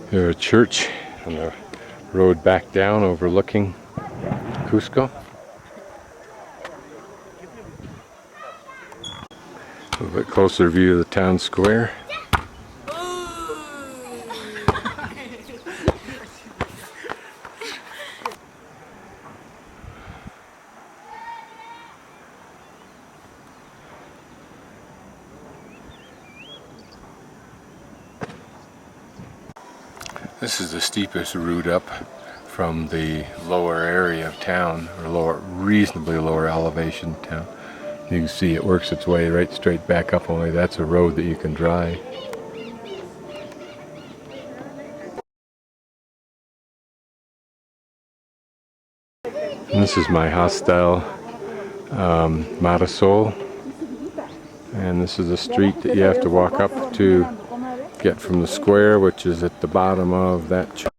There's a church on the road back down overlooking Cusco. A little bit closer view of the town square. This is the steepest route up from the lower area of town, or reasonably lower elevation town. You can see it works its way right straight back up, only that's a road that you can drive. And this is my hostel, Marisol. And this is the street that you have to walk up to get from the square, which is at the bottom of that church.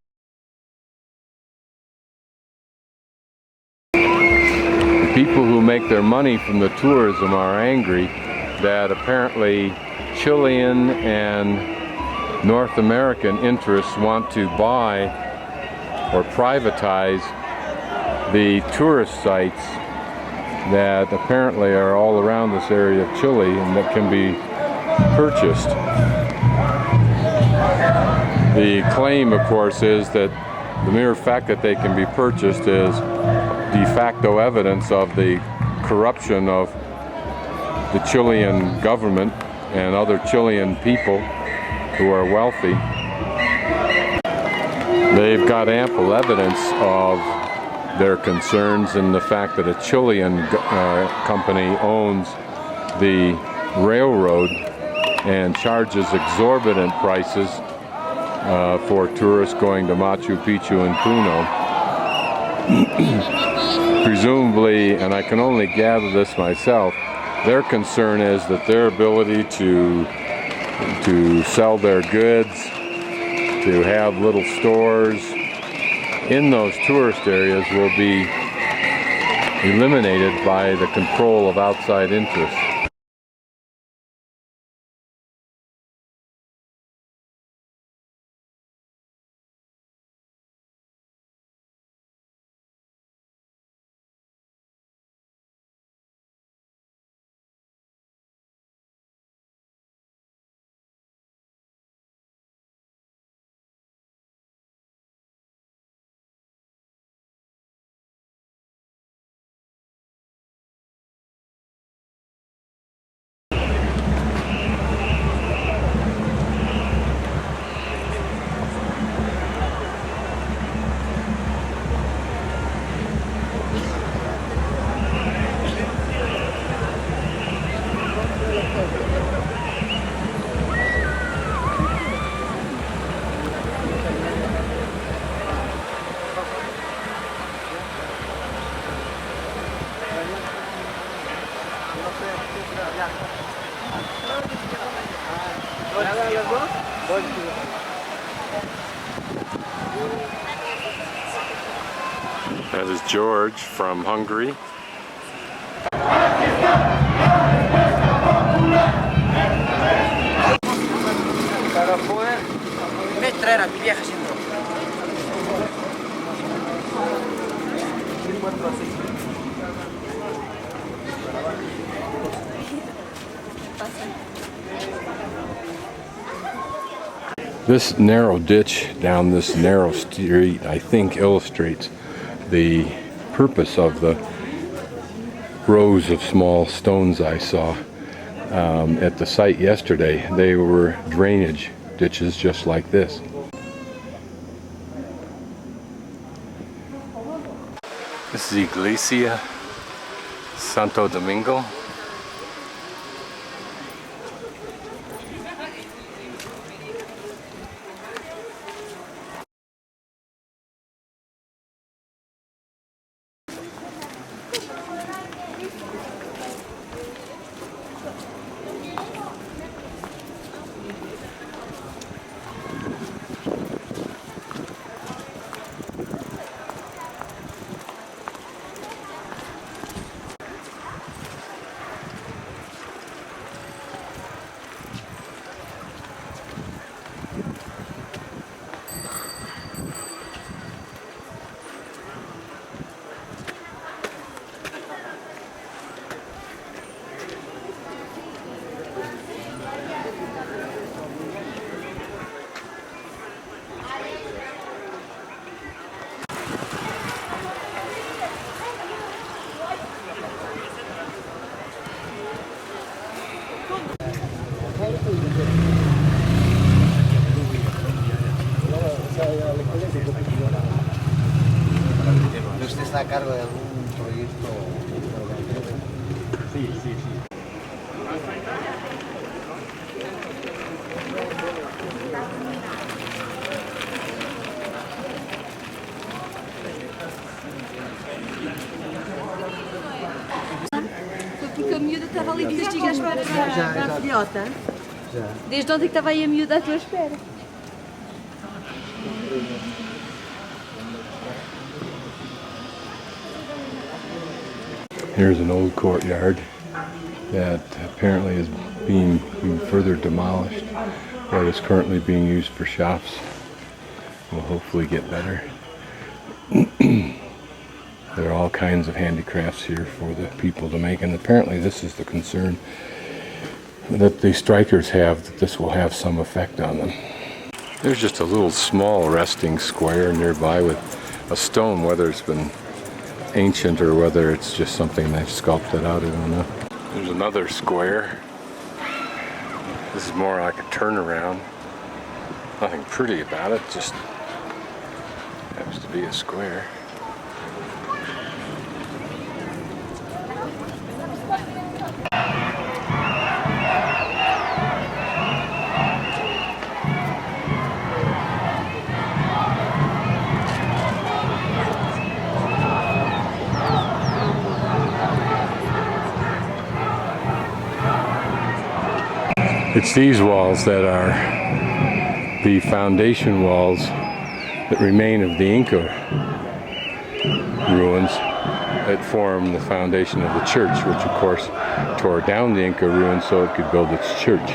The people who make their money from the tourism are angry that apparently Chilean and North American interests want to buy or privatize the tourist sites that apparently are all around this area of Chile and that can be purchased. The claim, of course, is that the mere fact that they can be purchased is de facto evidence of the corruption of the Chilean government and other Chilean people who are wealthy. They've got ample evidence of their concerns in the fact that a Chilean company owns the railroad and charges exorbitant prices for tourists going to Machu Picchu and Puno. Presumably, and I can only gather this myself, their concern is that their ability to sell their goods, to have little stores in those tourist areas will be eliminated by the control of outside interests. That is George from Hungary. This narrow ditch down this narrow street, I think, illustrates the purpose of the rows of small stones I saw at the site yesterday. They were drainage ditches just like this. This is Iglesia Santo Domingo. ¿Usted está a cargo de algún proyecto? Sí, sí, sí. Foi porque a miúda estava ali de castigas para a filhota. Desde ontem que estava aí a miúda à tua espera. Here's an old courtyard that apparently is being further demolished, but is currently being used for shops. Will hopefully get better. There are all kinds of handicrafts here for the people to make, and apparently this is the concern that the strikers have, that this will have some effect on them. There's just a little small resting square nearby with a stone, whether it's been ancient or whether it's just something they've sculpted out, I don't know. There's another square. This is more like a turnaround. Nothing pretty about it, just happens to be a square. It's these walls that are the foundation walls that remain of the Inca ruins that form the foundation of the church, which of course tore down the Inca ruins so it could build its church.